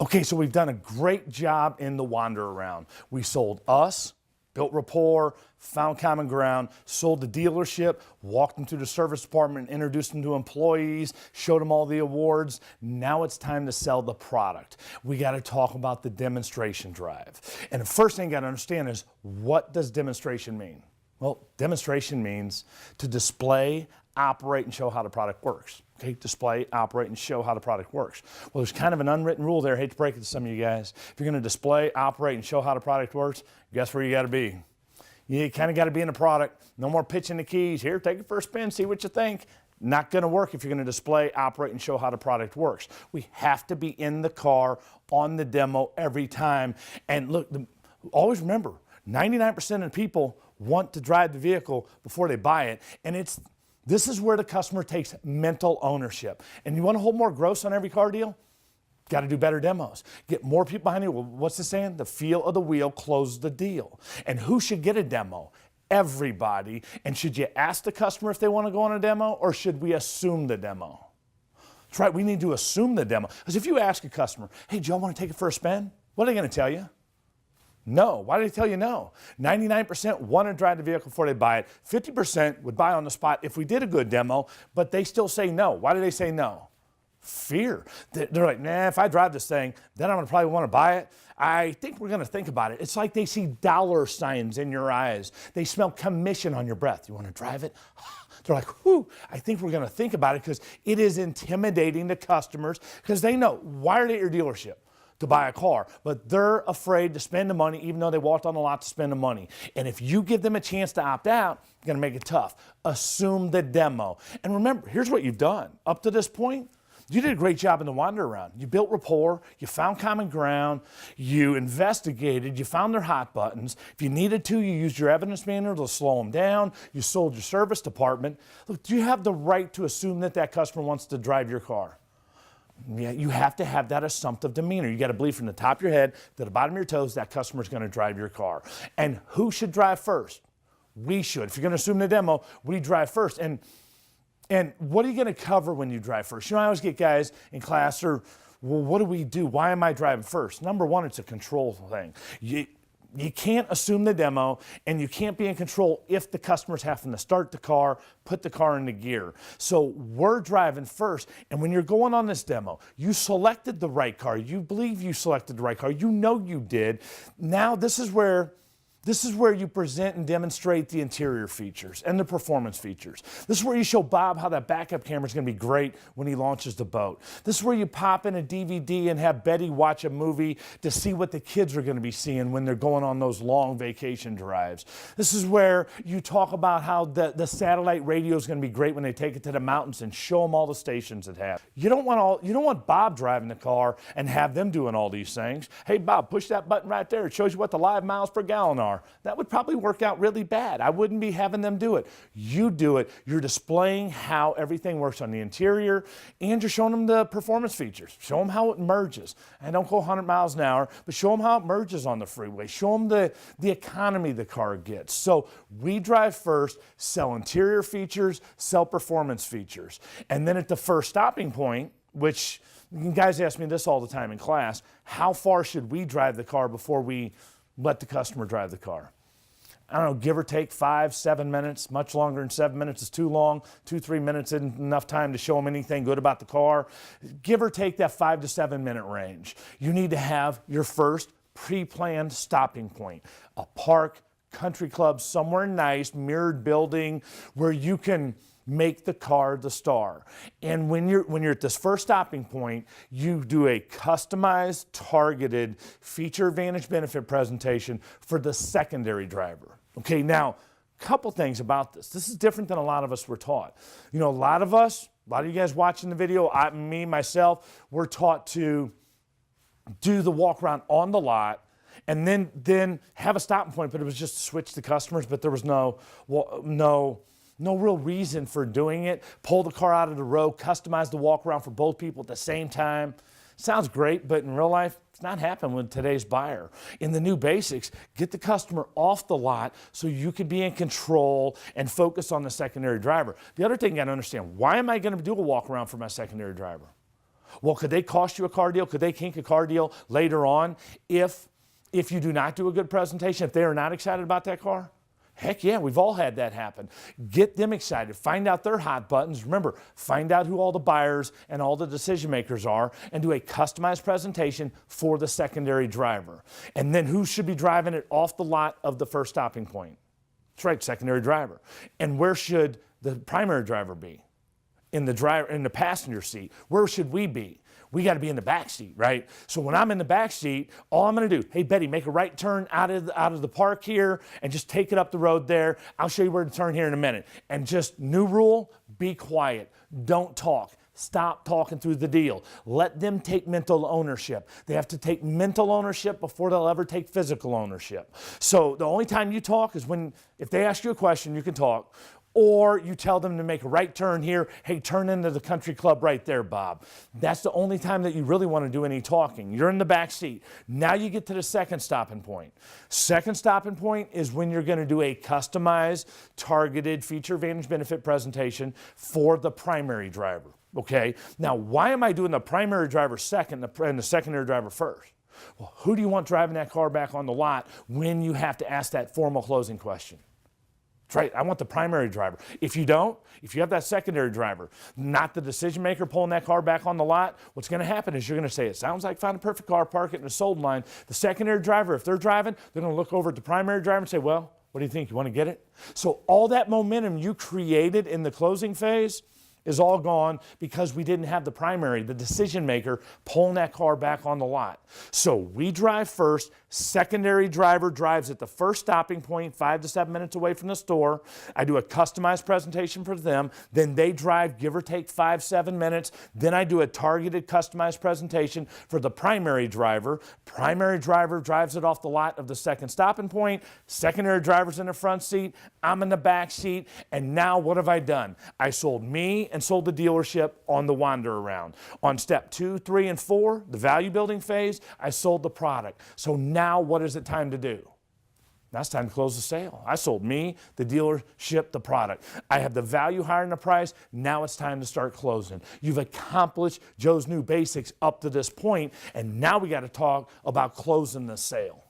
Okay, so we've done a great job in the wander around. We sold us, built rapport, found common ground, sold the dealership, walked them through the service department, introduced them to employees, showed them all the awards. Now it's time to sell the product. We got to talk about the demonstration drive. And the first thing you got to understand is, what does demonstration mean? Well, demonstration means to display, operate, and show how the product works. Okay, display, operate, and show how the product works. Well, there's kind of an unwritten rule there. I hate to break it to some of you guys. If you're going to display, operate, and show how the product works, guess where you got to be? You kind of got to be in the product. No more pitching the keys. Here, take it for a spin, see what you think. Not going to work if you're going to display, operate, and show how the product works. We have to be in the car on the demo every time. And look, always remember, 99% of the people want to drive the vehicle before they buy it. And this is where the customer takes mental ownership. And you want to hold more gross on every car deal? Got to do better demos. Get more people behind you. Well, what's the saying? The feel of the wheel closes the deal. And who should get a demo? Everybody. And should you ask the customer if they want to go on a demo, or should we assume the demo? That's right, we need to assume the demo. Because if you ask a customer, hey, do y'all want to take it for a spin? What are they going to tell you? No. Why did they tell you no? 99% want to drive the vehicle before they buy it. 50% would buy on the spot if we did a good demo, but they still say no. Why do they say no? Fear. They're like, nah, if I drive this thing, then I'm going to probably want to buy it. I think we're going to think about it. It's like they see dollar signs in your eyes. They smell commission on your breath. You want to drive it? They're like, whew, I think we're going to think about it, because it is intimidating to customers, because they know, why are they at your dealership? To buy a car, but they're afraid to spend the money, even though they walked on the lot to spend the money. And if you give them a chance to opt out, you're going to make it tough. Assume the demo. And remember, here's what you've done. Up to this point, you did a great job in the wander around. You built rapport, you found common ground, you investigated, you found their hot buttons. If you needed to, you used your evidence manual to slow them down. You sold your service department. Look, do you have the right to assume that that customer wants to drive your car? Yeah, you have to have that assumptive demeanor. You got to believe from the top of your head to the bottom of your toes that customer is going to drive your car. And who should drive first? We should. If you're going to assume the demo, we drive first. And what are you going to cover when you drive first? You know, I always get guys in class, well, what do we do? Why am I driving first? Number one, it's a control thing. You can't assume the demo, and you can't be in control if the customer's having to start the car, put the car into gear. So we're driving first, and when you're going on this demo, you selected the right car. You believe you selected the right car. You know you did. Now this is where you present and demonstrate the interior features and the performance features. This is where you show Bob how that backup camera is going to be great when he launches the boat. This is where you pop in a DVD and have Betty watch a movie to see what the kids are going to be seeing when they're going on those long vacation drives. This is where you talk about how the satellite radio is going to be great when they take it to the mountains and show them all the stations it has. You don't want Bob driving the car and have them doing all these things. Hey, Bob, push that button right there. It shows you what the live miles per gallon are. That would probably work out really bad. I wouldn't be having them do it. You do it. You're displaying how everything works on the interior, and you're showing them the performance features. Show them how it merges. And don't go 100 miles an hour, but show them how it merges on the freeway. Show them the economy the car gets. So we drive first, sell interior features, sell performance features. And then at the first stopping point, which guys ask me this all the time in class, how far should we drive the car before we let the customer drive the car? I don't know, give or take 5-7 minutes. Much longer than 7 minutes is too long. 2-3 minutes isn't enough time to show them anything good about the car. Give or take that 5 to 7 minute range. You need to have your first pre-planned stopping point. A park, country club, somewhere nice, mirrored building where you can make the car the star. And when you're at this first stopping point, you do a customized, targeted feature advantage benefit presentation for the secondary driver. Okay, now, couple things about this. This is different than a lot of us were taught. You know, a lot of you guys watching the video, myself, we're taught to do the walk around on the lot and then have a stopping point, but it was just to switch the customers, but there was no real reason for doing it. Pull the car out of the row, customize the walk around for both people at the same time. Sounds great, but in real life, it's not happening with today's buyer. In the new basics, get the customer off the lot so you can be in control and focus on the secondary driver. The other thing you gotta understand, why am I gonna do a walk around for my secondary driver? Well, could they cost you a car deal? Could they kink a car deal later on if you do not do a good presentation, if they are not excited about that car? Heck yeah, we've all had that happen. Get them excited. Find out their hot buttons. Remember, find out who all the buyers and all the decision makers are and do a customized presentation for the secondary driver. And then who should be driving it off the lot of the first stopping point? That's right, secondary driver. And where should the primary driver be? In the passenger seat. Where should we be? We got to be in the back seat, right? So when I'm in the back seat, all I'm going to do, hey Betty, make a right turn out of the park here and just take it up the road there. I'll show you where to turn here in a minute. And just new rule, be quiet. Don't talk. Stop talking through the deal. Let them take mental ownership. They have to take mental ownership before they'll ever take physical ownership. So the only time you talk is if they ask you a question, you can talk. Or you tell them to make a right turn here. Hey, turn into the country club right there, Bob. That's the only time that you really want to do any talking. You're in the back seat. Now you get to the second stopping point. Second stopping point is when you're going to do a customized, targeted feature, advantage, benefit presentation for the primary driver. Okay? Now, why am I doing the primary driver second and the secondary driver first? Well, who do you want driving that car back on the lot when you have to ask that formal closing question? That's right, I want the primary driver. If you have that secondary driver, not the decision maker pulling that car back on the lot, what's going to happen is you're going to say, it sounds like found a perfect car, park it in the sold line. The secondary driver, if they're driving, they're going to look over at the primary driver and say, well, what do you think? You want to get it? So all that momentum you created in the closing phase is all gone because we didn't have the primary, the decision maker, pulling that car back on the lot. So we drive first, secondary driver drives at the first stopping point, 5 to 7 minutes away from the store. I do a customized presentation for them. Then they drive, give or take 5, 7 minutes. Then I do a targeted customized presentation for the primary driver. Primary driver drives it off the lot of the second stopping point. Secondary driver's in the front seat. I'm in the back seat. And now what have I done? I sold me and sold the dealership on the wander around. On step 2, 3, and 4, the value building phase, I sold the product. So now what is it time to do? Now it's time to close the sale. I sold me, the dealership, the product. I have the value higher than the price. Now it's time to start closing. You've accomplished Joe's New Basics up to this point, and now we got to talk about closing the sale.